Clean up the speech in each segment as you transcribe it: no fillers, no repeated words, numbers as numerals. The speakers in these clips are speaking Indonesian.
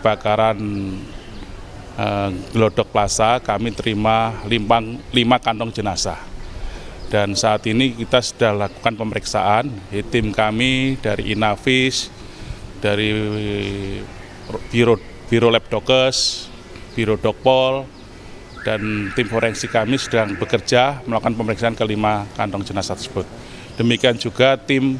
kebakaran Glodok Plaza kami terima 5 kantong jenazah. Dan saat ini kita sudah lakukan pemeriksaan, tim kami dari Inavis, dari Biro Labdokes, Biro Dokpol, dan tim forensik kami sedang bekerja melakukan pemeriksaan ke 5 kantong jenazah tersebut. Demikian juga tim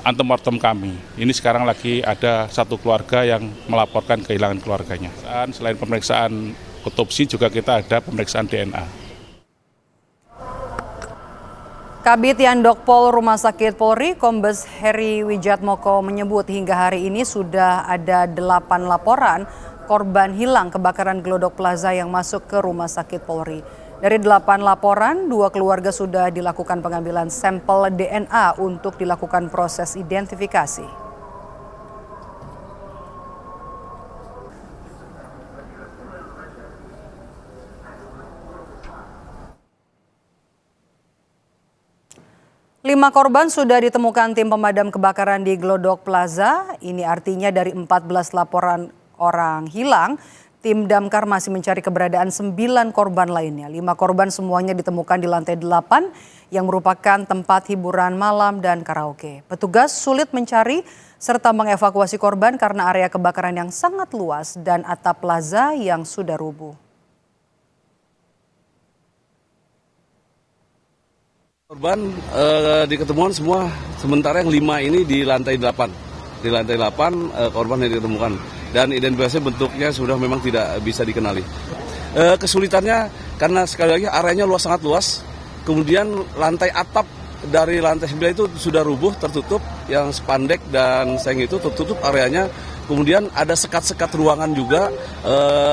antemortem kami. Ini sekarang lagi ada satu keluarga yang melaporkan kehilangan keluarganya. Selain pemeriksaan otopsi juga kita ada pemeriksaan DNA. Kabid Yandokpol Rumah Sakit Polri, Kombes Heri Wijatmoko menyebut hingga hari ini sudah ada 8 laporan korban hilang kebakaran Glodok Plaza yang masuk ke Rumah Sakit Polri. Dari 8 laporan, 2 keluarga sudah dilakukan pengambilan sampel DNA untuk dilakukan proses identifikasi. Lima korban sudah ditemukan tim pemadam kebakaran di Glodok Plaza. Ini artinya dari 14 laporan orang hilang, tim damkar masih mencari keberadaan 9 korban lainnya. 5 korban semuanya ditemukan di lantai 8 yang merupakan tempat hiburan malam dan karaoke. Petugas sulit mencari serta mengevakuasi korban karena area kebakaran yang sangat luas dan atap plaza yang sudah rubuh. Korban di ketemuan semua, sementara yang 5 ini di lantai 8. Di lantai 8 korban yang ditemukan. Dan identifikasi bentuknya sudah memang tidak bisa dikenali. Kesulitannya karena sekali lagi areanya sangat luas. Kemudian lantai atap dari lantai 9 itu sudah rubuh, tertutup. Yang spandek dan seng itu tertutup areanya. Kemudian ada sekat-sekat ruangan juga,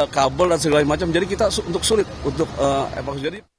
kabel dan segala macam. Jadi kita sulit untuk evakuasi.